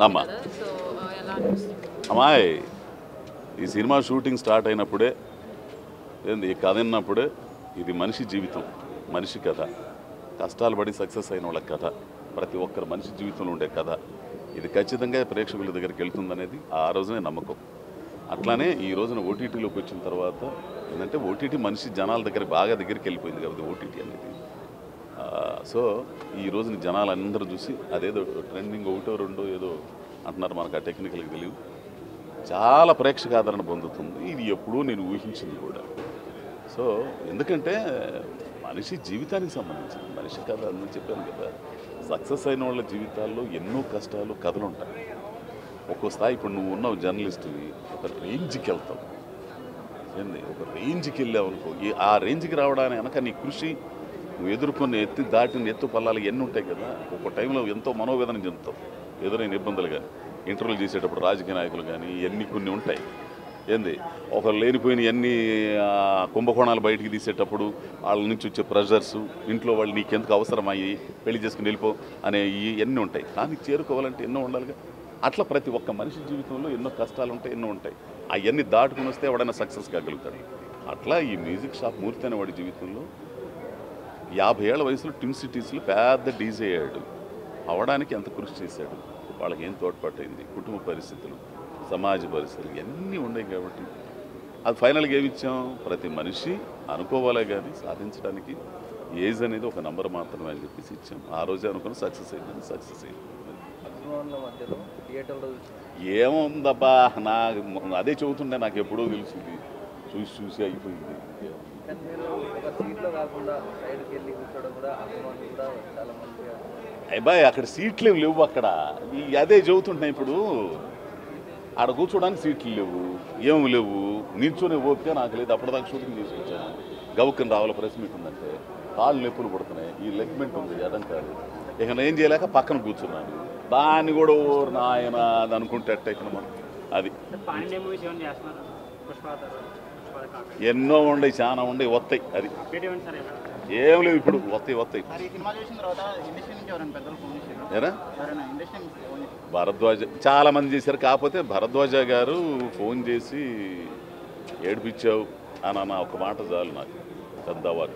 అమ్మా అమ్మాయి ఈ సినిమా షూటింగ్ స్టార్ట్ అయినప్పుడే ఏంది ఈ కథ విన్నప్పుడే ఇది మనిషి జీవితం, మనిషి కథ, కష్టాలు పడి సక్సెస్ అయిన వాళ్ళ కథ, ప్రతి ఒక్కరు మనిషి జీవితంలో ఉండే కథ. ఇది ఖచ్చితంగా ప్రేక్షకుల దగ్గరికి వెళ్తుందనేది ఆ రోజునే నమ్మకం. అట్లానే ఈ రోజున ఓటీటీలోకి వచ్చిన తర్వాత ఏంటంటే ఓటీటీ మనిషి జనాల దగ్గర బాగా దగ్గరికి వెళ్ళిపోయింది కాబట్టి ఓటీటీ అనేది. సో ఈ రోజున జనాలు అందరూ చూసి అదేదో ట్రెండింగ్ ఒకటో రెండో ఏదో అంటున్నారు, మనకు ఆ టెక్నికల్గా తెలియదు, చాలా ప్రేక్షక ఆదరణ పొందుతుంది. ఇది ఎప్పుడూ నేను ఊహించింది కూడా. సో ఎందుకంటే మనిషి జీవితానికి సంబంధించింది, మనిషి కథ అని చెప్పాను కదా. సక్సెస్ అయిన వాళ్ళ జీవితాల్లో ఎన్నో కష్టాలు కథలు ఉంటాయి. ఒక్కో స్థాయి, ఇప్పుడు నువ్వు ఉన్నావు జర్నలిస్ట్వి, ఒక రేంజ్కి వెళ్తావు, ఏంది ఒక రేంజ్కి వెళ్ళావు అనుకో, ఆ రేంజ్కి రావడానికి వెనక నీ కృషి, నువ్వు ఎదుర్కొని దాటిన ఎత్తు పల్లాలు ఎన్ని ఉంటాయి కదా. ఒక టైంలో ఎంతో మనోవేదన చెందుతావు, ఎదురైన ఇబ్బందులు కానీ, ఇంటర్వ్యూలు చేసేటప్పుడు రాజకీయ నాయకులు కానీ ఇవన్నీ కొన్ని ఉంటాయి. ఏంది ఒక లేనిపోయిన ఎన్ని కుంభకోణాలు బయటికి తీసేటప్పుడు వాళ్ళ నుంచి వచ్చే ప్రెషర్స్, ఇంట్లో వాళ్ళు నీకెందుకు అవసరమయ్యి పెళ్లి చేసుకుని వెళ్ళిపో అనే ఇవన్నీ ఉంటాయి. కానీ చేరుకోవాలంటే ఎన్నో ఉండాలిగా. అట్లా ప్రతి ఒక్క మనిషి జీవితంలో ఎన్నో కష్టాలు ఉంటాయి, ఎన్నో ఉంటాయి. అవన్నీ దాటుకుని వస్తే ఎవడైనా సక్సెస్ కాగలుగుతాడు. అట్లా ఈ మ్యూజిక్ షాప్ మూర్తి అనే వాడి జీవితంలో 50 ఏళ్ల వయసులో ట్విన్ సిటీస్లో పెద్ద డీజే అయ్యాడు. అవడానికి ఎంత కృషి చేశాడు, వాళ్ళకి ఏం తోడ్పాటైంది, కుటుంబ పరిస్థితులు, సమాజ పరిస్థితులు ఇవన్నీ ఉన్నాయి. కాబట్టి అది ఫైనల్గా ఏమిచ్చాం, ప్రతి మనిషి అనుకోవాలే కానీ సాధించడానికి ఏజ్ అనేది ఒక నంబర్ మాత్రమే అని చెప్పేసి ఇచ్చాం. ఆ రోజే అనుకుని సక్సెస్ అయింది, సక్సెస్ అయింది. ఏముందబ్బా, నా అదే చెబుతుండే, నాకు ఎప్పుడో తెలిసింది, చూసి అయిపోయింది. అబ్బాయి అక్కడ సీట్లు ఏమి లేవు, అక్కడ అదే చెబుతుంటున్నాయి. ఇప్పుడు ఆడ కూర్చోడానికి సీట్లు లేవు, ఏమి లేవు, నిల్చొనే ఓపిక నాకు లేదు. అప్పటిదాకా షూటింగ్ చేసి వచ్చాను, గవుక్కని రావాల ప్రెస్ మీట్ ఉందంటే కాళ్ళు నొప్పులు పడుతున్నాయి, ఈ లెగ్మెంట్ ఉంది ఎడం కాదు, ఇక నేను ఏం చేయలేక పక్కన కూర్చున్నాను. దాన్ని కూడా నాయన అది అనుకుంటే ఎట్టయినా మనం అది ఎన్నో ఉండయి, చాలా ఉండయి, వస్తాయి. అది ఏం లేవు ఇప్పుడు, వస్తాయి. ఏరా భరద్వాజ చాలా మంది చేశారు, కాకపోతే భరద్వాజ గారు ఫోన్ చేసి ఏడిపించావు అని అన్న ఒక మాట చాలు నాకు పెద్దవారు.